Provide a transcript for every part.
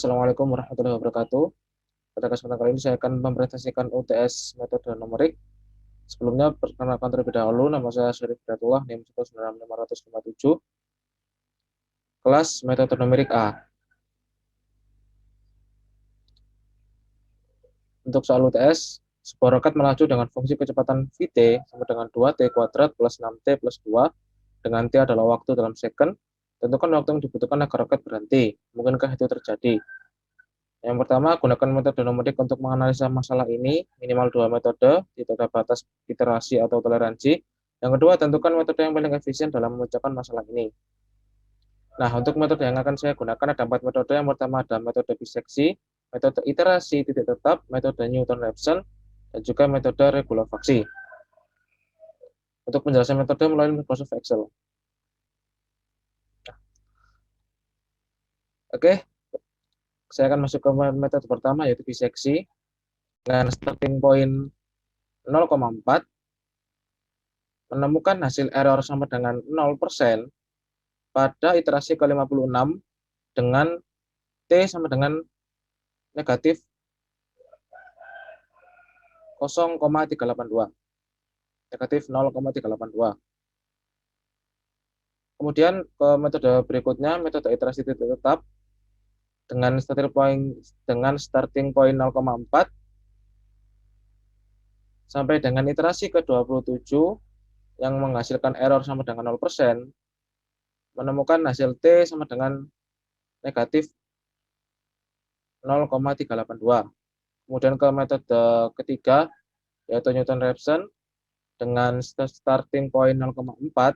Assalamualaikum warahmatullahi wabarakatuh. Pada kesempatan kali ini saya akan mempresentasikan UTS metode numerik. Sebelumnya perkenalkan terlebih dahulu, nama saya Syarif Hidayatullah, NIM 19557, kelas metode numerik A. Untuk soal UTS, sebuah roket melaju dengan fungsi kecepatan Vt sama dengan 2t kuadrat plus 6t plus 2, dengan t adalah waktu dalam second. Tentukan waktu yang dibutuhkan agar roket berhenti. Mungkinkah itu terjadi? Yang pertama, gunakan metode numerik untuk menganalisa masalah ini, minimal dua metode, tidak ada batas iterasi atau toleransi. Yang kedua, tentukan metode yang paling efisien dalam memecahkan masalah ini. Nah, untuk metode yang akan saya gunakan ada 4 metode. Yang pertama ada metode biseksi, metode iterasi titik tetap, metode Newton-Raphson, dan juga metode regular faksi. Untuk penjelasan metode melalui Microsoft Excel. Oke, saya akan masuk ke metode pertama, yaitu biseksi. Dengan starting point 0,4, menemukan hasil error sama dengan 0% pada iterasi ke-56 dengan T sama dengan negatif 0,382. Negatif 0,382. Kemudian ke metode berikutnya, metode iterasi titik tetap dengan starting point 0,4 sampai dengan iterasi ke-27 yang menghasilkan error sama dengan 0%, menemukan hasil T sama dengan negatif 0,382. Kemudian ke metode ketiga, yaitu Newton-Raphson, dengan starting point 0,4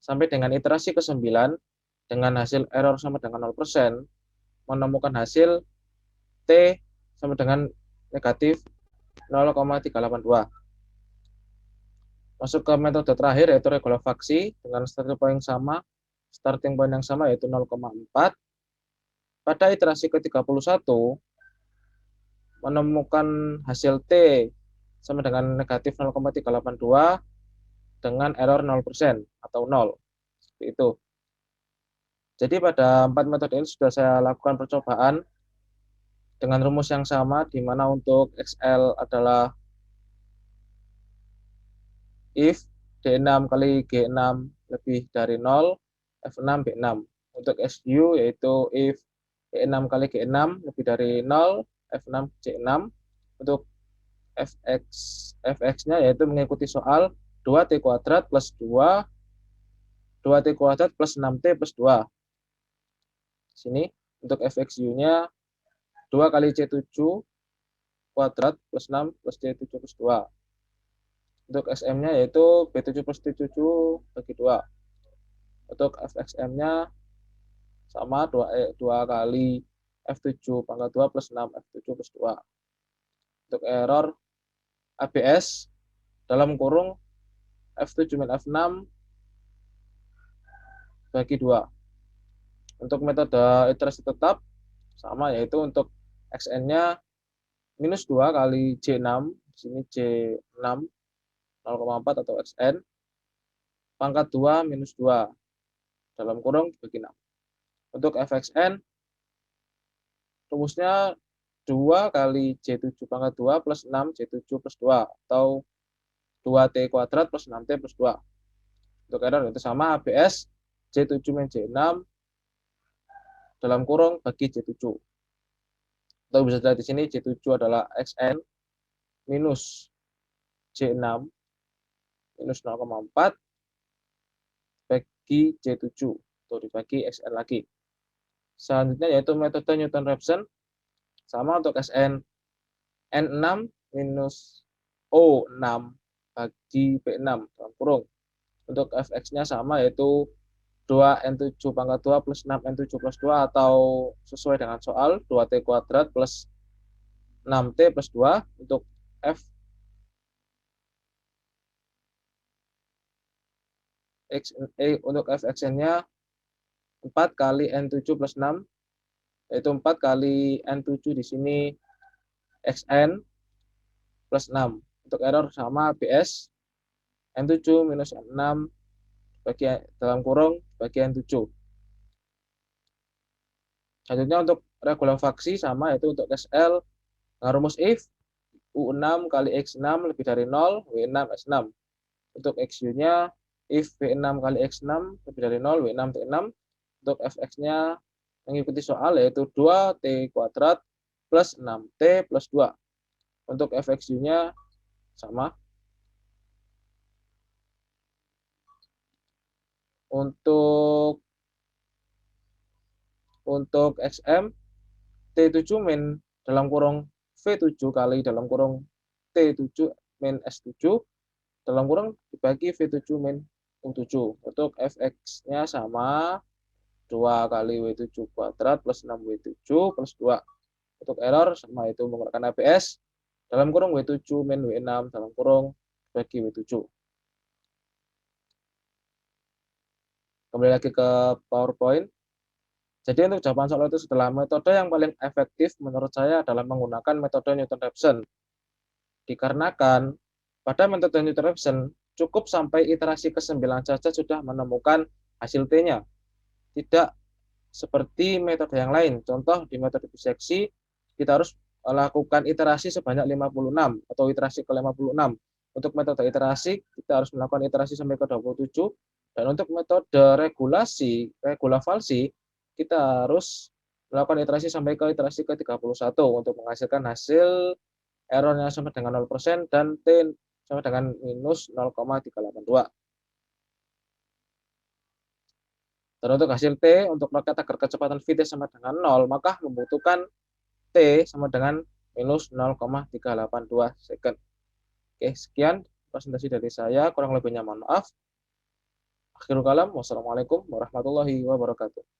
sampai dengan iterasi ke-9 dengan hasil error sama dengan 0%, menemukan hasil T sama dengan negatif 0,382. Masuk ke metode terakhir, yaitu regular faksi, dengan starting point yang sama yaitu 0,4. Pada iterasi ke-31 menemukan hasil T sama dengan negatif 0,382 dengan error 0% atau 0. Seperti itu. Jadi pada 4 metode ini sudah saya lakukan percobaan dengan rumus yang sama, di mana untuk XL adalah if D6 kali G6 lebih dari 0, F6 B6. Untuk SU yaitu if E6 kali G6 lebih dari 0, F6 C6. Untuk fx-nya yaitu mengikuti soal 2t kuadrat plus 2t kuadrat plus 6t plus 2. Sini untuk fxu-nya 2 kali C7 kuadrat plus 6 plus C7 plus 2. Untuk SM-nya yaitu B7 plus T7 bagi 2. Untuk fxm-nya sama 2 kali F7 pangkat 2 plus 6 F7 plus 2. Untuk error ABS dalam kurung F7 min F6 bagi 2. Untuk metode iterasi tetap sama, yaitu untuk XN-nya minus 2 kali J6, di sini J6 0,4 atau XN, pangkat 2 minus 2, dalam kurung bagi 6. Untuk fxn, rumusnya 2 kali J7 pangkat 2 plus 6 J7 plus 2, atau 2T kuadrat plus 6T plus 2. Untuk error itu sama, ABS J7 min J6 dalam kurung bagi J7. Atau bisa dilihat di sini J7 adalah XN minus J6 minus 0,4 bagi J7 atau dibagi XN lagi. Selanjutnya yaitu metode Newton-Raphson, sama untuk SN N6 minus O6 bagi P6 dalam kurung. Untuk fx-nya sama, yaitu 2N7 pangkat 2 plus 6N7 plus 2, atau sesuai dengan soal 2T kuadrat plus 6T plus 2. Untuk untuk fxn-nya 4 kali N7 plus 6, yaitu 4 kali N7 di sini XN plus 6. Untuk error sama, BS N7 minus N6 bagi dalam kurung bagi N7. Selanjutnya untuk regulafaksi sama, yaitu untuk SL dengan rumus if U6 kali X6 lebih dari 0, W6 S6. Untuk XU-nya, if V6 kali X6 lebih dari 0, W6 T6. Untuk Fx-nya mengikuti soal, yaitu 2T kuadrat plus 6T plus 2. Untuk Fxu-nya sama. Untuk XM, T7 min dalam kurung V7 kali dalam kurung T7 min S7 dalam kurung dibagi V7 min U7. Untuk Fx-nya sama, 2 kali W7 kuadrat plus 6W7 plus 2. Untuk error sama, itu menggunakan ABS dalam kurung W7 min W6 dalam kurung bagi W7. Kembali lagi ke PowerPoint. Jadi untuk jawaban soal itu setelah metode yang paling efektif menurut saya adalah menggunakan metode Newton-Raphson. Dikarenakan pada metode Newton-Raphson cukup sampai iterasi ke-9 saja sudah menemukan hasil T-nya. Tidak seperti metode yang lain. Contoh di metode biseksi kita harus lakukan iterasi sebanyak 56 atau iterasi ke-56. Untuk metode iterasi kita harus melakukan iterasi sampai ke 27, dan untuk metode regulafalsi kita harus melakukan iterasi sampai ke iterasi ke-31 untuk menghasilkan hasil errornya sama dengan 0% dan T sama dengan minus 0,382. Dan untuk hasil T untuk roket agar kecepatan Vt sama dengan 0, maka membutuhkan T sama dengan minus 0,382 second. Oke, sekian presentasi dari saya. Kurang lebihnya mohon maaf. Akhirul kalam, wassalamualaikum warahmatullahi wabarakatuh.